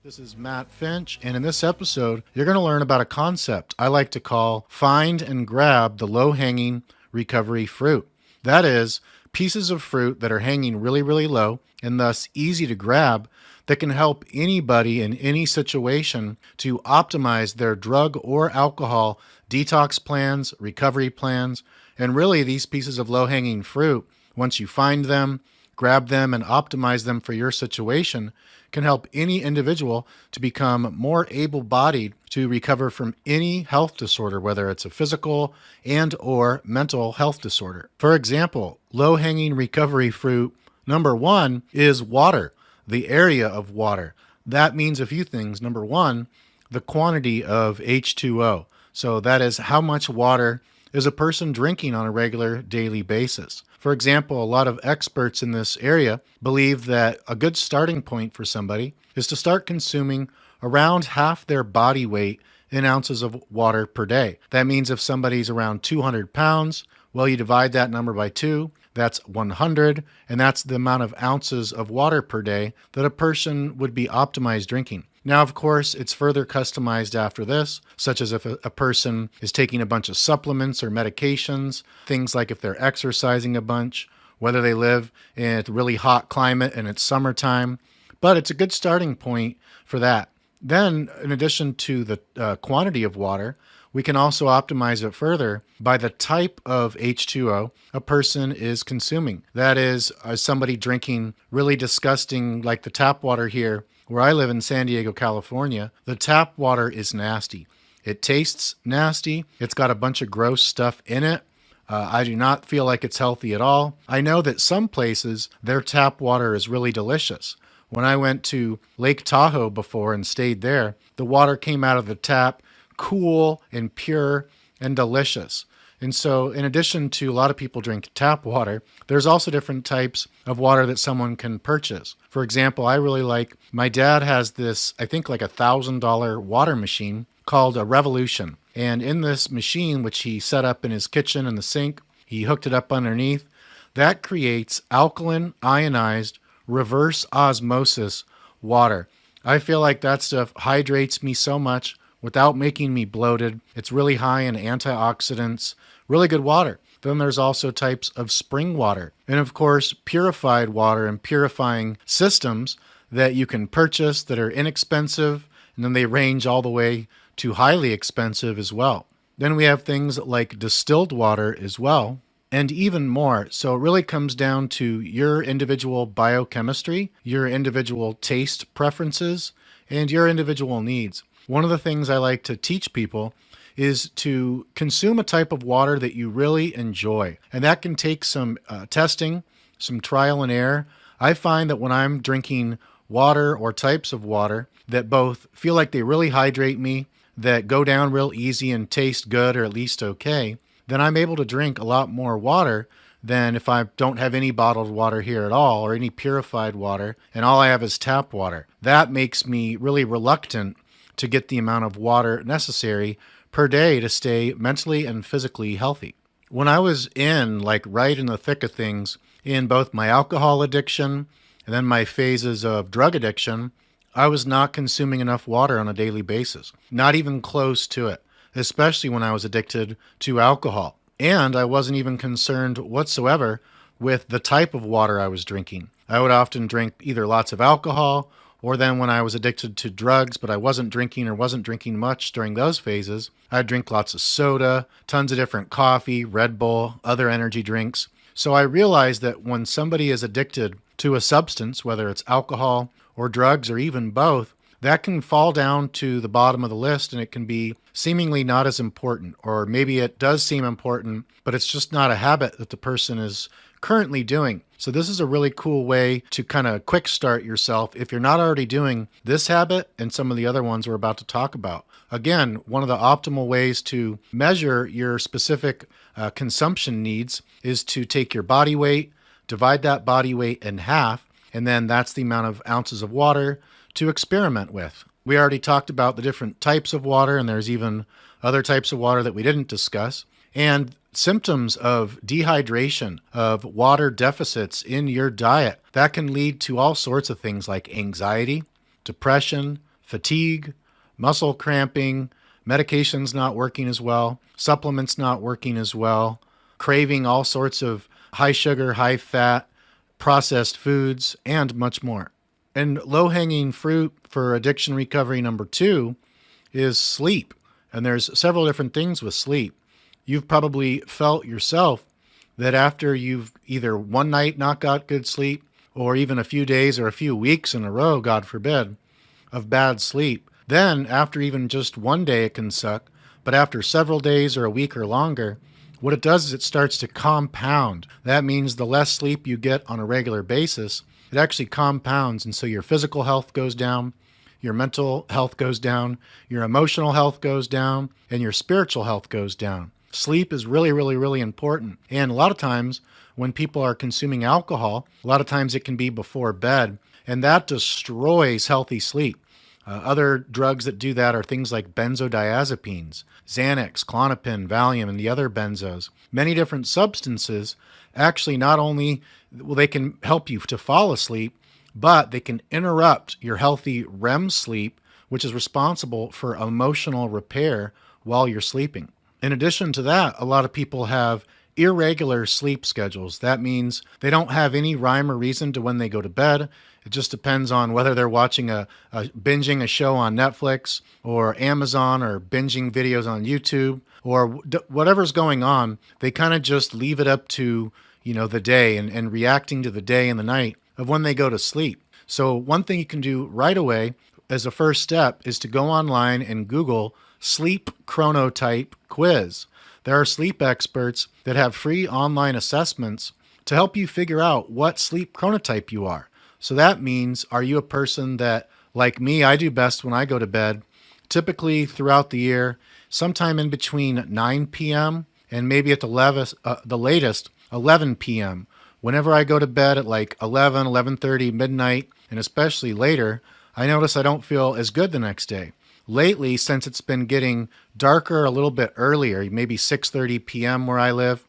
This is Matt Finch, and in this episode, you're going to learn about a concept I like to call find and grab the low-hanging recovery fruit. That is, pieces of fruit that are hanging really, really low and thus easy to grab that can help anybody in any situation to optimize their drug or alcohol detox plans, recovery plans, and really these pieces of low-hanging fruit, once you find them, grab them, and optimize them for your situation, can help any individual to become more able-bodied to recover from any health disorder, whether it's a physical and or mental health disorder. For example, low-hanging recovery fruit number one is water, the area of water. That means a few things. Number one, the quantity of H2O. So that is how much water is a person drinking on a regular daily basis. For example, a lot of experts in this area believe that a good starting point for somebody is to start consuming around half their body weight in ounces of water per day. That means if somebody's around 200 pounds, well, you divide that number by 2, that's 100, and that's the amount of ounces of water per day that a person would be optimized drinking. Now, of course, it's further customized after this, such as if a person is taking a bunch of supplements or medications, things like if they're exercising a bunch, whether they live in a really hot climate and it's summertime. But it's a good starting point for that. Then, in addition to the quantity of water, we can also optimize it further by the type of H2O a person is consuming. That is, somebody drinking really disgusting, like the tap water here, where I live in San Diego, California, the tap water is nasty. It tastes nasty. It's got a bunch of gross stuff in it. I do not feel like it's healthy at all. I know that some places, their tap water is really delicious. When I went to Lake Tahoe before and stayed there, the water came out of the tap cool and pure and delicious. And so in addition to a lot of people drink tap water, there's also different types of water that someone can purchase. For example, I really like, my dad has this, I think like $1,000 water machine called a Revolution. And in this machine, which he set up in his kitchen in the sink, he hooked it up underneath, that creates alkaline, ionized, reverse osmosis water. I feel like that stuff hydrates me so much without making me bloated. It's really high in antioxidants, really good water. Then there's also types of spring water. And of course, purified water and purifying systems that you can purchase that are inexpensive, and then they range all the way to highly expensive as well. Then we have things like distilled water as well, and even more. So it really comes down to your individual biochemistry, your individual taste preferences, and your individual needs. One of the things I like to teach people is to consume a type of water that you really enjoy. And that can take some testing, some trial and error. I find that when I'm drinking water or types of water that both feel like they really hydrate me, that go down real easy and taste good or at least okay, then I'm able to drink a lot more water than if I don't have any bottled water here at all or any purified water and all I have is tap water. That makes me really reluctant to get the amount of water necessary per day to stay mentally and physically healthy. When I was right in the thick of things, in both my alcohol addiction and then my phases of drug addiction, I was not consuming enough water on a daily basis, not even close to it, especially when I was addicted to alcohol. And I wasn't even concerned whatsoever with the type of water I was drinking. I would often drink either lots of alcohol or then when I was addicted to drugs, but I wasn't drinking much during those phases, I'd drink lots of soda, tons of different coffee, Red Bull, other energy drinks. So I realized that when somebody is addicted to a substance, whether it's alcohol or drugs or even both, that can fall down to the bottom of the list and it can be seemingly not as important, or maybe it does seem important, but it's just not a habit that the person is currently doing. So this is a really cool way to kind of quick start yourself if you're not already doing this habit and some of the other ones we're about to talk about. Again, one of the optimal ways to measure your specific consumption needs is to take your body weight, divide that body weight in half, and then that's the amount of ounces of water to experiment with. We already talked about the different types of water, and there's even other types of water that we didn't discuss. And symptoms of dehydration, of water deficits in your diet, that can lead to all sorts of things like anxiety, depression, fatigue, muscle cramping, medications not working as well, supplements not working as well, craving all sorts of high sugar, high fat, processed foods, and much more. And low-hanging fruit for addiction recovery number 2 is sleep. And there's several different things with sleep. You've probably felt yourself that after you've either one night not got good sleep, or even a few days or a few weeks in a row, God forbid, of bad sleep, then after even just one day it can suck, but after several days or a week or longer, what it does is it starts to compound. That means the less sleep you get on a regular basis, it actually compounds, and so your physical health goes down, your mental health goes down, your emotional health goes down, and your spiritual health goes down. Sleep is really, really, really important. And a lot of times when people are consuming alcohol, a lot of times it can be before bed, and that destroys healthy sleep. Other drugs that do that are things like benzodiazepines, Xanax, Klonopin, Valium, and the other benzos. Many different substances actually not only, well, they can help you to fall asleep, but they can interrupt your healthy REM sleep, which is responsible for emotional repair while you're sleeping. In addition to that, a lot of people have irregular sleep schedules. That means they don't have any rhyme or reason to when they go to bed. It just depends on whether they're watching binging a show on Netflix or Amazon, or binging videos on YouTube, or whatever's going on. They kind of just leave it up to, the day and reacting to the day and the night of when they go to sleep. So one thing you can do right away as a first step is to go online and Google sleep chronotype quiz. There are sleep experts that have free online assessments to help you figure out what sleep chronotype you are. So that means, are you a person that, like me, I do best when I go to bed, typically throughout the year, sometime in between 9 p.m. and maybe at the latest 11 p.m. Whenever I go to bed at like 11, 11:30, midnight, and especially later, I notice I don't feel as good the next day. Lately, since it's been getting darker a little bit earlier, maybe 6:30 p.m. where I live,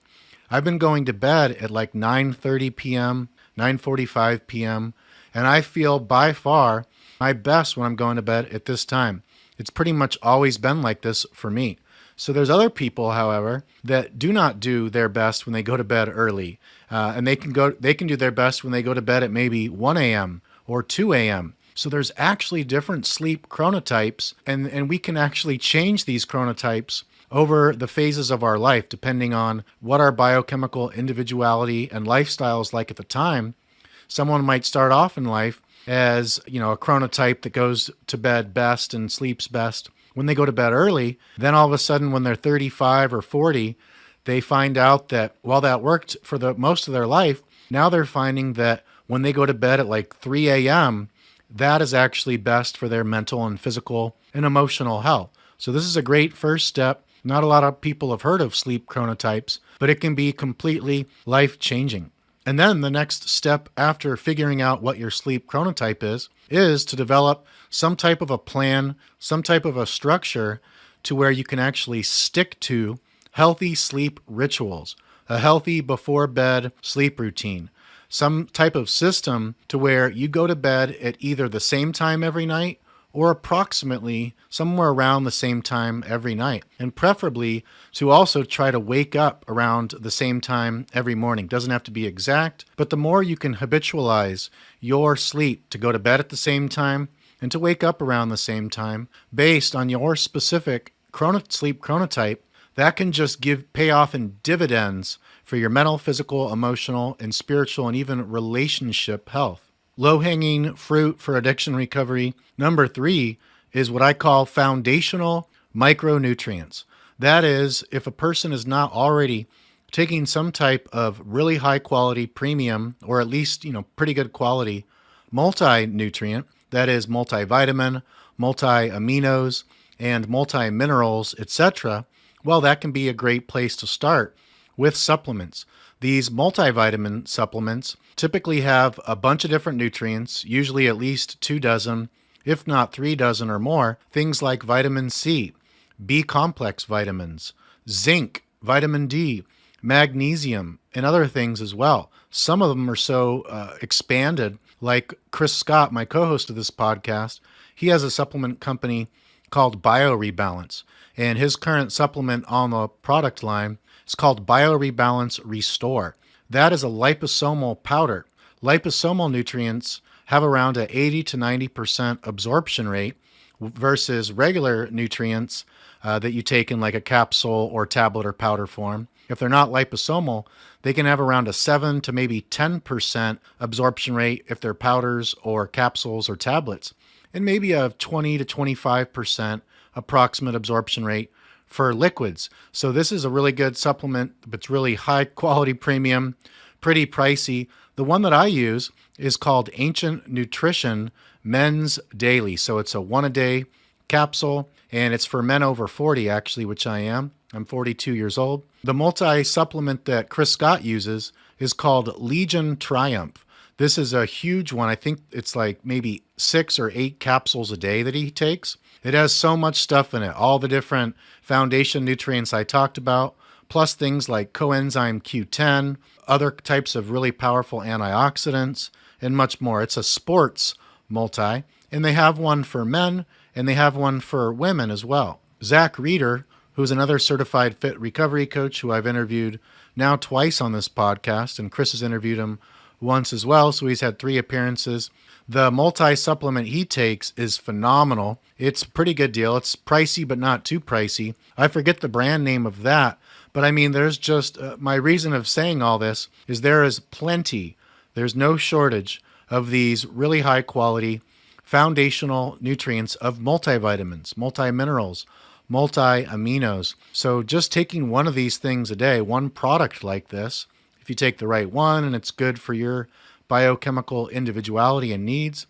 I've been going to bed at like 9:30 p.m., 9:45 p.m., and I feel by far my best when I'm going to bed at this time. It's pretty much always been like this for me. So there's other people, however, that do not do their best when they go to bed early, and they can do their best when they go to bed at maybe 1 a.m. or 2 a.m. So there's actually different sleep chronotypes, and we can actually change these chronotypes over the phases of our life, depending on what our biochemical individuality and lifestyle is like at the time. Someone might start off in life as, a chronotype that goes to bed best and sleeps best when they go to bed early. Then all of a sudden, when they're 35 or 40, they find out that while that worked for the most of their life, now they're finding that when they go to bed at like 3 a.m., that is actually best for their mental and physical and emotional health. So this is a great first step. Not a lot of people have heard of sleep chronotypes, but it can be completely life-changing. And then the next step after figuring out what your sleep chronotype is to develop some type of a plan, some type of a structure to where you can actually stick to healthy sleep rituals, a healthy before bed sleep routine, some type of system to where you go to bed at either the same time every night or approximately somewhere around the same time every night, and preferably to also try to wake up around the same time every morning. Doesn't have to be exact, but the more you can habitualize your sleep to go to bed at the same time and to wake up around the same time based on your specific sleep chronotype, that can just pay off in dividends for your mental, physical, emotional, and spiritual, and even relationship health. Low-hanging fruit for addiction recovery number 3 is what I call foundational micronutrients. That is, if a person is not already taking some type of really high quality premium, or at least, pretty good quality multi-nutrient, that is multivitamin, multi-aminos, and multi-minerals, etc., well, that can be a great place to start with supplements. These multivitamin supplements typically have a bunch of different nutrients, usually at least 2 dozen, if not 3 dozen or more, things like vitamin C, B complex vitamins, zinc, vitamin D, magnesium, and other things as well. Some of them are so expanded, like Chris Scott, my co-host of this podcast, He has a supplement company called BioRebalance, and his current supplement on the product line is called BioRebalance Restore. That is a liposomal powder. Liposomal nutrients have around an 80 to 90% absorption rate versus regular nutrients that you take in like a capsule or tablet or powder form. If they're not liposomal, they can have around a 7 to maybe 10% absorption rate if they're powders or capsules or tablets, and maybe a 20 to 25% approximate absorption rate for liquids. So this is a really good supplement. It's really high quality premium, pretty pricey. The one that I use is called Ancient Nutrition Men's Daily. So it's a one a day capsule, and it's for men over 40 actually, which I am. I'm 42 years old. The multi-supplement that Chris Scott uses is called Legion Triumph. This is a huge one. I think it's like maybe 6 or 8 capsules a day that he takes. It has so much stuff in it, all the different foundation nutrients I talked about, plus things like coenzyme Q10, other types of really powerful antioxidants, and much more. It's a sports multi, and they have one for men, and they have one for women as well. Zach Reeder, who's another certified fit recovery coach who I've interviewed now twice on this podcast, and Chris has interviewed him once as well, so he's had 3 appearances. The multi-supplement he takes is phenomenal. It's a pretty good deal. It's pricey, but not too pricey. I forget the brand name of that, but I mean, there's just, my reason of saying all this is there is plenty. There's no shortage of these really high quality foundational nutrients of multivitamins, multiminerals, multi-aminos. So just taking one of these things a day, one product like this, if you take the right one and it's good for your biochemical individuality and needs,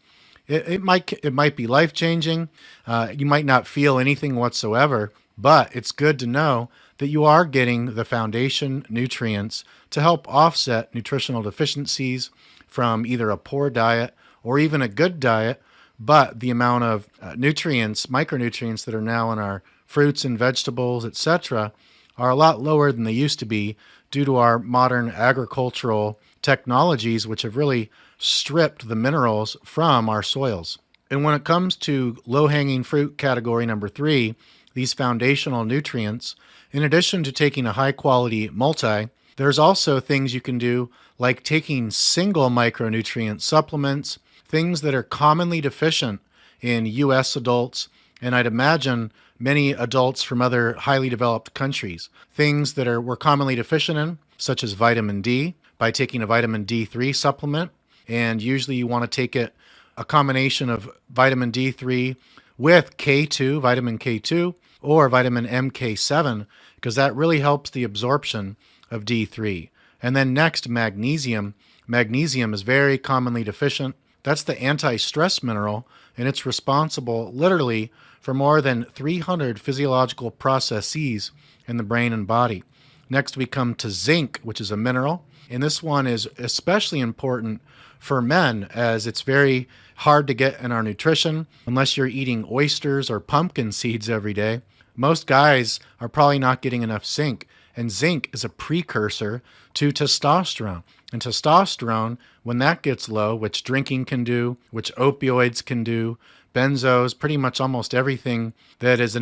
it might be life-changing. You might not feel anything whatsoever, but it's good to know that you are getting the foundation nutrients to help offset nutritional deficiencies from either a poor diet or even a good diet, but the amount of nutrients, micronutrients that are now in our fruits and vegetables, etc., are a lot lower than they used to be due to our modern agricultural technologies, which have really stripped the minerals from our soils. And when it comes to low-hanging fruit category number 3, these foundational nutrients, in addition to taking a high-quality multi, there's also things you can do like taking single micronutrient supplements, things that are commonly deficient in U.S. adults, and I'd imagine many adults from other highly developed countries. Things that we're commonly deficient in, such as vitamin D, by taking a vitamin D3 supplement. And usually you want to take it a combination of vitamin D3 with K2, vitamin K2, or vitamin MK7, because that really helps the absorption of D3. And then next, magnesium. Magnesium is very commonly deficient. That's the anti-stress mineral, and it's responsible literally for more than 300 physiological processes in the brain and body. Next, we come to zinc, which is a mineral, and this one is especially important for men as it's very hard to get in our nutrition unless you're eating oysters or pumpkin seeds every day. Most guys are probably not getting enough zinc, and zinc is a precursor to testosterone. And testosterone, when that gets low, which drinking can do, which opioids can do, benzos, pretty much almost everything that is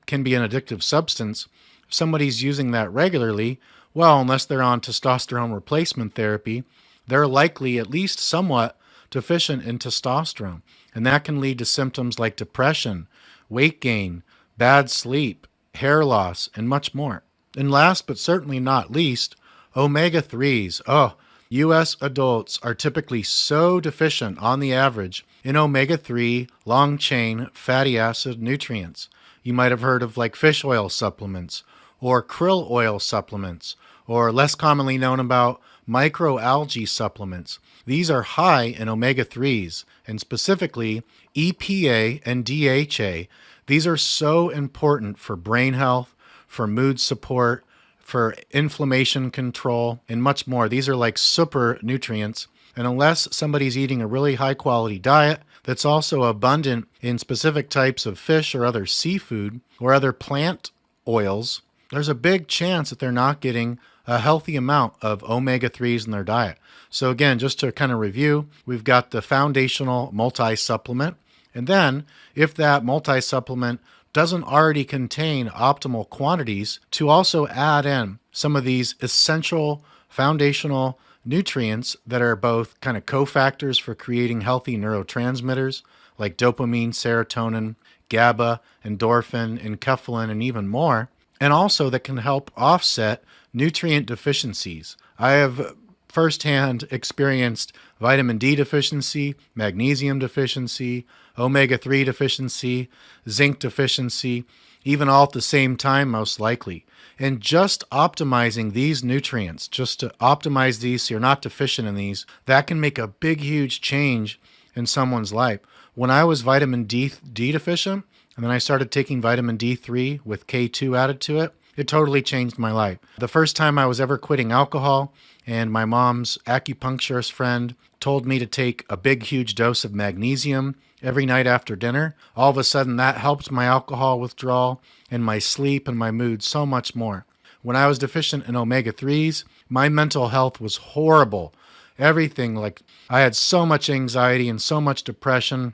can be an addictive substance, if somebody's using that regularly, well, unless they're on testosterone replacement therapy, they're likely at least somewhat deficient in testosterone. And that can lead to symptoms like depression, weight gain, bad sleep, hair loss, and much more. And last but certainly not least, omega-3s. Oh, U.S. adults are typically so deficient on the average in omega-3 long-chain fatty acid nutrients. You might have heard of like fish oil supplements or krill oil supplements, or less commonly known about microalgae supplements. These are high in omega-3s, and specifically EPA and DHA. These are so important for brain health, for mood support, for inflammation control, and much more. These are like super nutrients. And unless somebody's eating a really high quality diet that's also abundant in specific types of fish or other seafood or other plant oils, there's a big chance that they're not getting a healthy amount of omega-3s in their diet. So again, just to kind of review, we've got the foundational multi-supplement, And then, if that multi-supplement doesn't already contain optimal quantities, to also add in some of these essential foundational nutrients that are both kind of cofactors for creating healthy neurotransmitters like dopamine, serotonin, GABA, endorphin, enkephalin, and even more, and also that can help offset nutrient deficiencies. I have firsthand experienced vitamin D deficiency, magnesium deficiency, omega 3 deficiency, zinc deficiency, even all at the same time, most likely. And just optimizing these nutrients, just to optimize these so you're not deficient in these, that can make a big, huge change in someone's life. When I was vitamin D deficient, and then I started taking vitamin D3 with K2 added to it, it totally changed my life. The first time I was ever quitting alcohol, and my mom's acupuncturist friend told me to take a big, huge dose of magnesium every night after dinner, all of a sudden that helped my alcohol withdrawal and my sleep and my mood so much more. When I was deficient in omega 3s, my mental health was horrible. Everything, like I had so much anxiety and so much depression,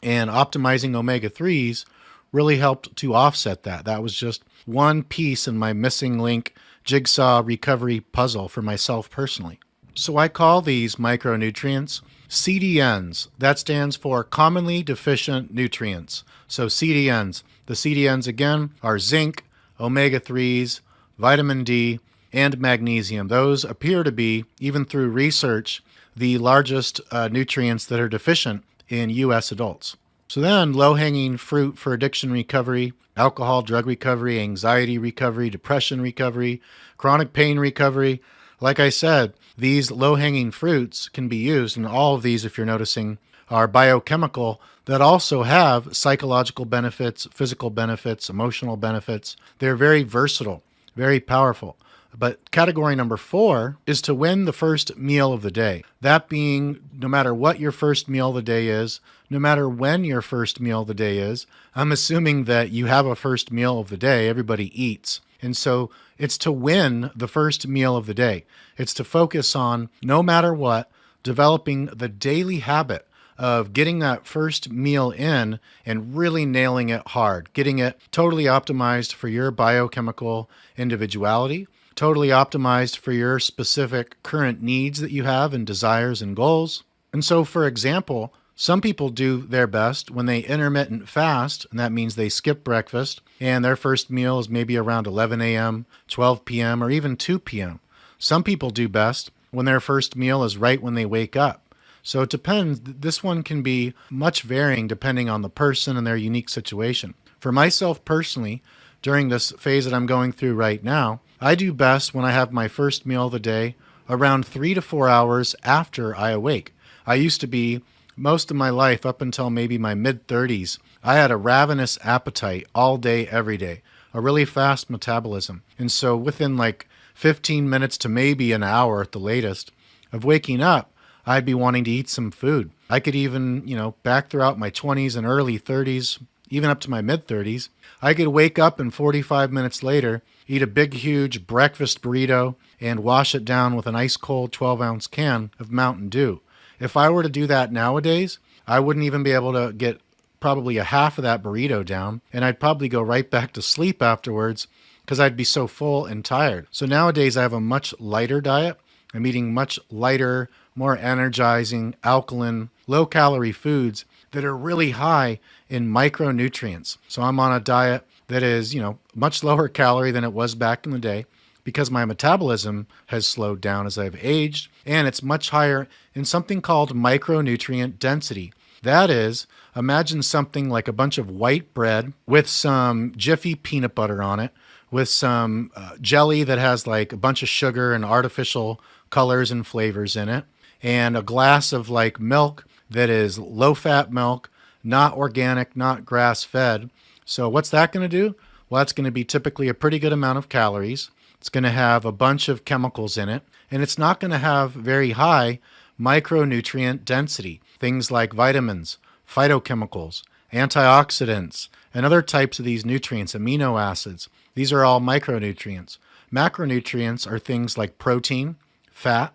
and optimizing omega 3s really helped to offset that. That was just one piece in my missing link jigsaw recovery puzzle for myself personally. So I call these micronutrients CDNs. That stands for commonly deficient nutrients. So CDNs. The CDNs again are zinc, omega 3s, vitamin D, and magnesium. Those appear to be, even through research, the largest nutrients that are deficient in U.S. adults. So then low-hanging fruit for addiction recovery, alcohol, drug recovery, anxiety recovery, depression recovery, chronic pain recovery. Like I said, these low-hanging fruits can be used, and all of these, if you're noticing, are biochemical that also have psychological benefits, physical benefits, emotional benefits. They're very versatile, very powerful. But category number 4 is to win the first meal of the day. That being, no matter what your first meal of the day is, no matter when your first meal of the day is, I'm assuming that you have a first meal of the day. Everybody eats. And so it's to win the first meal of the day. It's to focus on, no matter what, developing the daily habit of getting that first meal in and really nailing it hard, getting it totally optimized for your biochemical individuality, totally optimized for your specific current needs that you have and desires and goals. And so, for example, some people do their best when they intermittent fast, and that means they skip breakfast, and their first meal is maybe around 11 a.m., 12 p.m., or even 2 p.m. Some people do best when their first meal is right when they wake up. So it depends. This one can be much varying depending on the person and their unique situation. For myself personally, during this phase that I'm going through right now, I do best when I have my first meal of the day around 3 to 4 hours after I awake. I used to be, most of my life up until maybe my mid-30s, I had a ravenous appetite all day, every day, a really fast metabolism. And so within like 15 minutes to maybe an hour at the latest of waking up, I'd be wanting to eat some food. I could even, back throughout my 20s and early 30s, even up to my mid-30s, I could wake up and 45 minutes later, eat a big, huge breakfast burrito and wash it down with an ice-cold 12-ounce can of Mountain Dew. If I were to do that nowadays, I wouldn't even be able to get probably a half of that burrito down, and I'd probably go right back to sleep afterwards because I'd be so full and tired. So nowadays I have a much lighter diet. I'm eating much lighter, more energizing, alkaline, low-calorie foods that are really high in micronutrients. So I'm on a diet that is, much lower calorie than it was back in the day because my metabolism has slowed down as I've aged, and it's much higher in something called micronutrient density. That is, imagine something like a bunch of white bread with some Jiffy peanut butter on it, with some jelly that has like a bunch of sugar and artificial colors and flavors in it, and a glass of like milk that is low-fat milk, not organic, not grass-fed. So what's that going to do? Well, that's going to be typically a pretty good amount of calories. It's going to have a bunch of chemicals in it, and it's not going to have very high micronutrient density. Things like vitamins, phytochemicals, antioxidants, and other types of these nutrients, amino acids. These are all micronutrients. Macronutrients are things like protein, fat,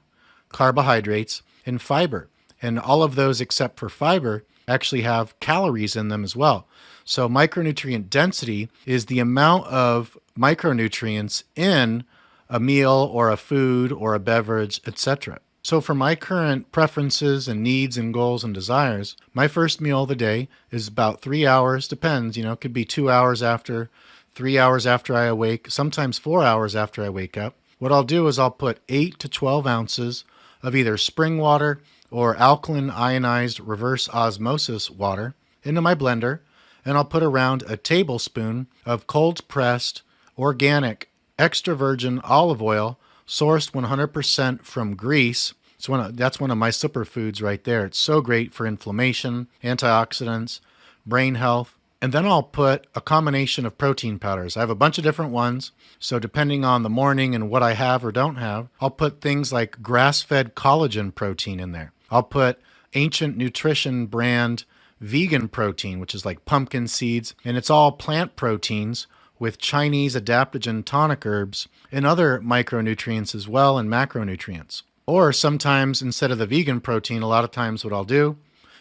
carbohydrates, and fiber. And all of those except for fiber actually have calories in them as well. So micronutrient density is the amount of micronutrients in a meal or a food or a beverage, etc. So for my current preferences and needs and goals and desires, my first meal of the day is about 3 hours, depends, it could be 2 hours after, 3 hours after I awake, sometimes 4 hours after I wake up. What I'll do is I'll put 8 to 12 ounces of either spring water or alkaline ionized reverse osmosis water into my blender, and I'll put around a tablespoon of cold pressed organic extra virgin olive oil sourced 100% from Greece. That's one of my superfoods right there. It's so great for inflammation, antioxidants, brain health. And then I'll put a combination of protein powders. I have a bunch of different ones. So depending on the morning and what I have or don't have, I'll put things like grass-fed collagen protein in there. I'll put Ancient Nutrition brand vegan protein, which is like pumpkin seeds, and it's all plant proteins with Chinese adaptogen tonic herbs and other micronutrients as well, and macronutrients. Or sometimes instead of the vegan protein, a lot of times what I'll do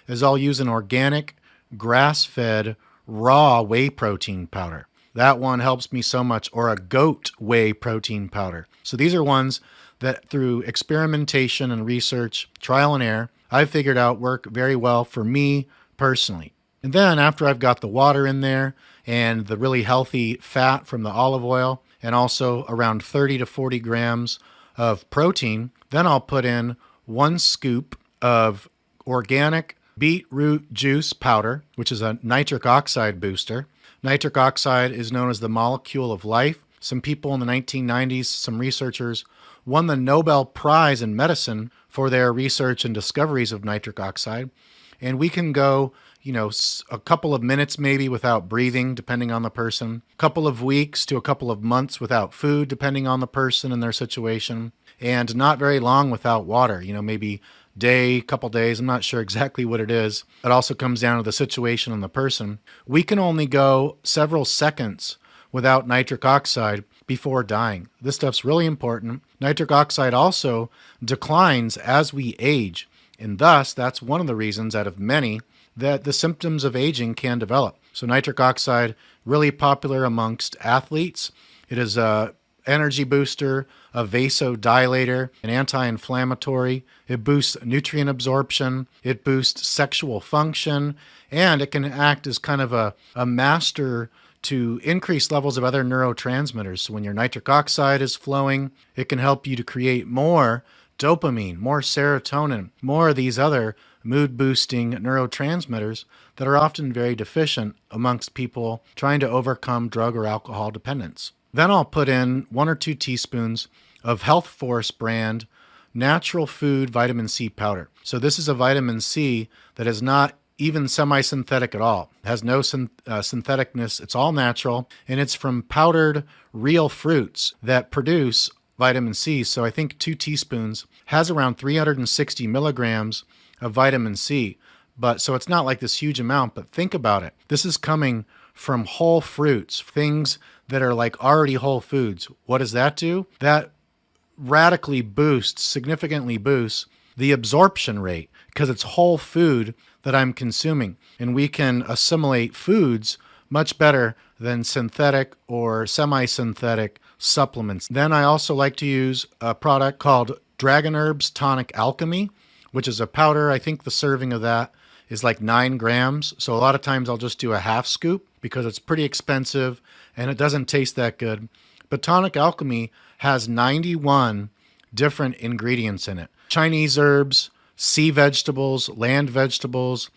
is I'll use an organic grass-fed raw whey protein powder. That one helps me so much, or a goat whey protein powder. So these are ones that through experimentation and research, trial and error, I've figured out work very well for me personally. And then after I've got the water in there and the really healthy fat from the olive oil, and also around 30 to 40 grams of protein, then I'll put in 1 scoop of organic beetroot juice powder, which is a nitric oxide booster. Nitric oxide is known as the molecule of life. Some people in the 1990s, some researchers, won the Nobel Prize in medicine for their research and discoveries of nitric oxide. And we can go, a couple of minutes maybe without breathing, depending on the person, a couple of weeks to a couple of months without food, depending on the person and their situation, and not very long without water, maybe day, couple days. I'm not sure exactly what it is. It also comes down to the situation and the person. We can only go several seconds without nitric oxide before dying. This stuff's really important. Nitric oxide also declines as we age, and thus that's one of the reasons out of many that the symptoms of aging can develop. So nitric oxide, really popular amongst athletes. It is a energy booster, a vasodilator, an anti-inflammatory. It boosts nutrient absorption. It boosts sexual function, and it can act as kind of a master to increase levels of other neurotransmitters. So when your nitric oxide is flowing, it can help you to create more dopamine, more serotonin, more of these other mood-boosting neurotransmitters that are often very deficient amongst people trying to overcome drug or alcohol dependence. Then I'll put in 1 or 2 teaspoons of Health Force brand natural food vitamin C powder. So this is a vitamin C that is not even semi-synthetic at all. It has no syntheticness. It's all natural, and it's from powdered real fruits that produce vitamin C. So I think 2 teaspoons has around 360 milligrams of vitamin C. So it's not like this huge amount, but think about it. This is coming from whole fruits, things that are like already whole foods. What does that do? That radically significantly boosts the absorption rate because it's whole food that I'm consuming. And we can assimilate foods much better than synthetic or semi-synthetic supplements. Then I also like to use a product called Dragon Herbs Tonic Alchemy, which is a powder. I think the serving of that is like 9 grams. So a lot of times I'll just do a half scoop because it's pretty expensive and it doesn't taste that good. But Tonic Alchemy has 91 different ingredients in it. Chinese herbs, sea vegetables, land fruits,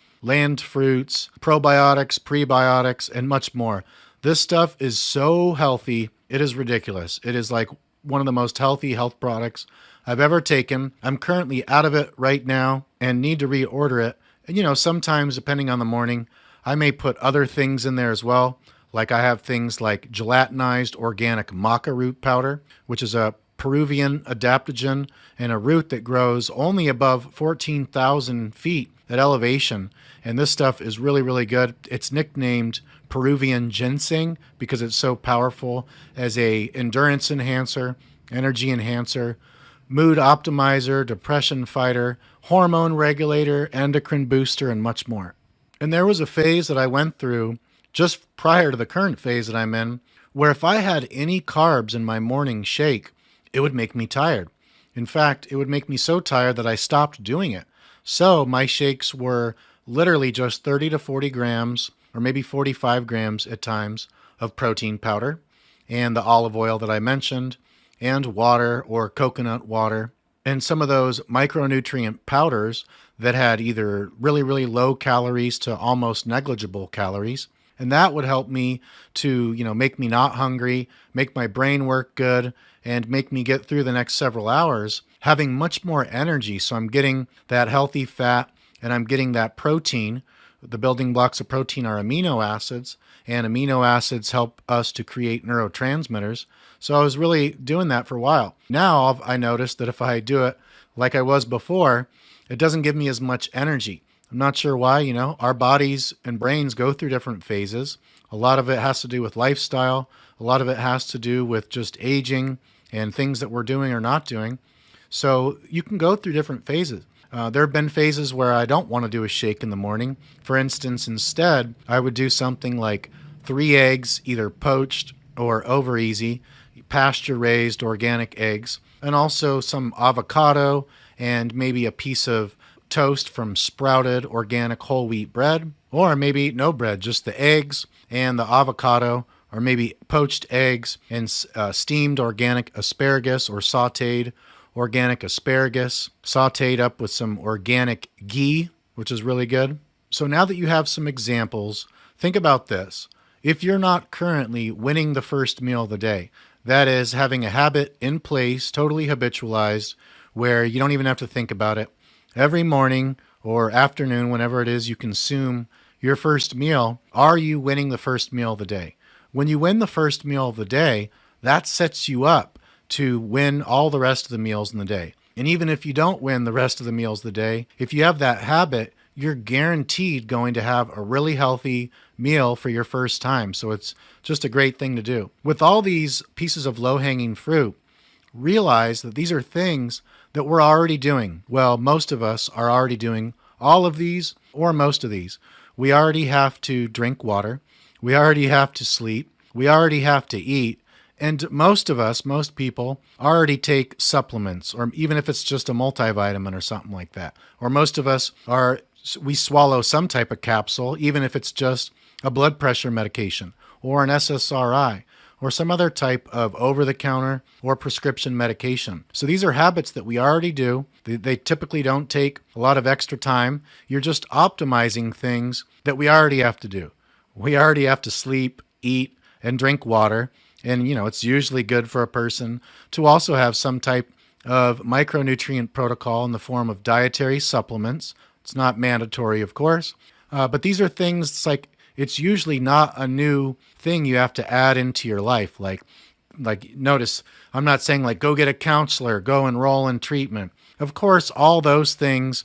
probiotics, prebiotics, and much more. This stuff is so healthy, it is ridiculous. It is like one of the most healthy health products I've ever taken. I'm currently out of it right now and need to reorder it. And sometimes depending on the morning, I may put other things in there as well. Like I have things like gelatinized organic maca root powder, which is a Peruvian adaptogen and a root that grows only above 14,000 feet at elevation. And this stuff is really, really good. It's nicknamed Peruvian ginseng because it's so powerful as a endurance enhancer, energy enhancer, mood optimizer, depression fighter, hormone regulator, endocrine booster, and much more. And there was a phase that I went through just prior to the current phase that I'm in, where if I had any carbs in my morning shake, it would make me tired. In fact, it would make me so tired that I stopped doing it. So my shakes were literally just 30 to 40 grams, or maybe 45 grams at times, of protein powder, and the olive oil that I mentioned, and water or coconut water, and some of those micronutrient powders that had either really, really low calories to almost negligible calories. And that would help me to, make me not hungry, make my brain work good, and make me get through the next several hours having much more energy. So I'm getting that healthy fat and I'm getting that protein. The building blocks of protein are amino acids, and amino acids help us to create neurotransmitters. So I was really doing that for a while. Now I noticed that if I do it like I was before, it doesn't give me as much energy. I'm not sure why, our bodies and brains go through different phases. A lot of it has to do with lifestyle. A lot of it has to do with just aging and things that we're doing or not doing. So you can go through different phases. There have been phases where I don't want to do a shake in the morning. For instance, instead, I would do something like 3 eggs, either poached or over easy, pasture raised organic eggs, and also some avocado and maybe a piece of toast from sprouted organic whole wheat bread, or maybe no bread, just the eggs and the avocado, or maybe poached eggs and steamed organic asparagus or sauteed organic asparagus, sauteed up with some organic ghee, which is really good. So now that you have some examples, think about this. If you're not currently winning the first meal of the day, that is having a habit in place, totally habitualized, where you don't even have to think about it, every morning or afternoon, whenever it is you consume your first meal, are you winning the first meal of the day? When you win the first meal of the day, that sets you up to win all the rest of the meals in the day. And even if you don't win the rest of the meals of the day, if you have that habit, you're guaranteed going to have a really healthy meal for your first time. So it's just a great thing to do. With all these pieces of low-hanging fruit, realize that these are things that we're already doing. Well, most of us are already doing all of these or most of these. We already have to drink water. We already have to sleep. We already have to eat. And most of us, most people, already take supplements, or even if it's just a multivitamin or something like that. Or most of us we swallow some type of capsule, even if it's just a blood pressure medication or an SSRI or some other type of over-the-counter or prescription medication. So these are habits that we already do. They typically don't take a lot of extra time. You're just optimizing things that we already have to do. We already have to sleep, eat, and drink water. And, it's usually good for a person to also have some type of micronutrient protocol in the form of dietary supplements. It's not mandatory, of course. But these are things it's usually not a new thing you have to add into your life. Like notice, I'm not saying go get a counselor, go enroll in treatment. Of course, all those things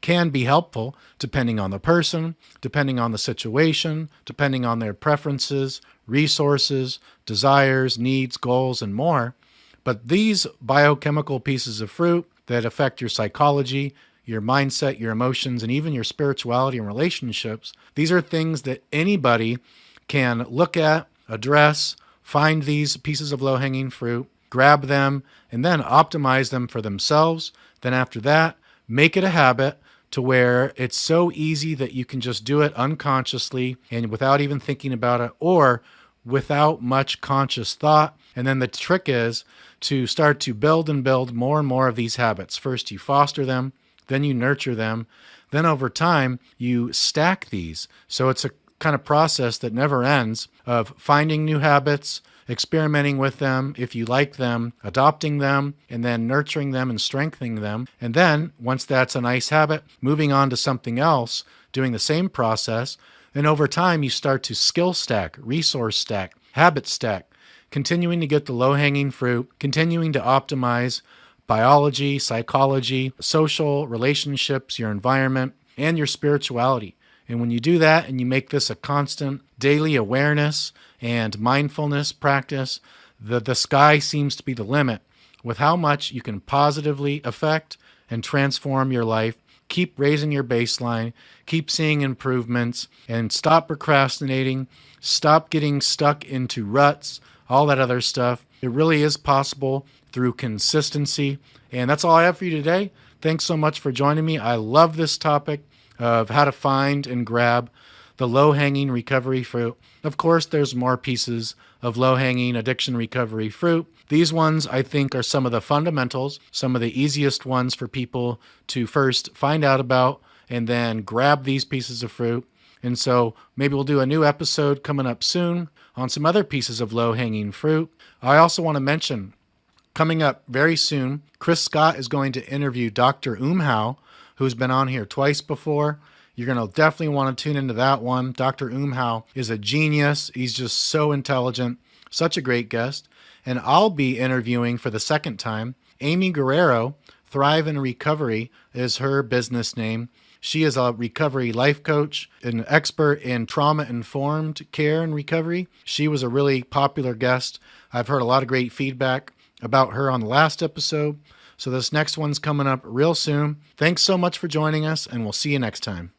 can be helpful depending on the person, depending on the situation, depending on their preferences, resources, desires, needs, goals, and more. But these biochemical pieces of fruit that affect your psychology, your mindset, your emotions, and even your spirituality and relationships, these are things that anybody can look at, address, find these pieces of low-hanging fruit, grab them, and then optimize them for themselves. Then after that, make it a habit to where it's so easy that you can just do it unconsciously and without even thinking about it, or without much conscious thought. And then the trick is to start to build and build more and more of these habits. First, you foster them, then you nurture them. Then over time, you stack these. So it's a kind of process that never ends of finding new habits, experimenting with them, if you like them, adopting them, and then nurturing them and strengthening them. And then once that's a nice habit, moving on to something else, doing the same process. And over time, you start to skill stack, resource stack, habit stack, continuing to get the low-hanging fruit, continuing to optimize biology, psychology, social relationships, your environment, and your spirituality. And when you do that and you make this a constant daily awareness and mindfulness practice, the sky seems to be the limit with how much you can positively affect and transform your life, keep raising your baseline, keep seeing improvements, and stop procrastinating, stop getting stuck into ruts, all that other stuff. It really is possible through consistency. And that's all I have for you today. Thanks so much for joining me. I love this topic of how to find and grab the low-hanging recovery fruit. Of course, there's more pieces of low-hanging addiction recovery fruit. These ones, I think, are some of the fundamentals, some of the easiest ones for people to first find out about and then grab these pieces of fruit. And so maybe we'll do a new episode coming up soon on some other pieces of low-hanging fruit. I also want to mention, coming up very soon, Chris Scott is going to interview Dr. Umhau, who's been on here twice before. You're going to definitely want to tune into that one. Dr. Umhau is a genius. He's just so intelligent, such a great guest. And I'll be interviewing for the second time Amy Guerrero. Thrive in Recovery is her business name. She is a recovery life coach, an expert in trauma-informed care and recovery. She was a really popular guest. I've heard a lot of great feedback about her on the last episode. So this next one's coming up real soon. Thanks so much for joining us, and we'll see you next time.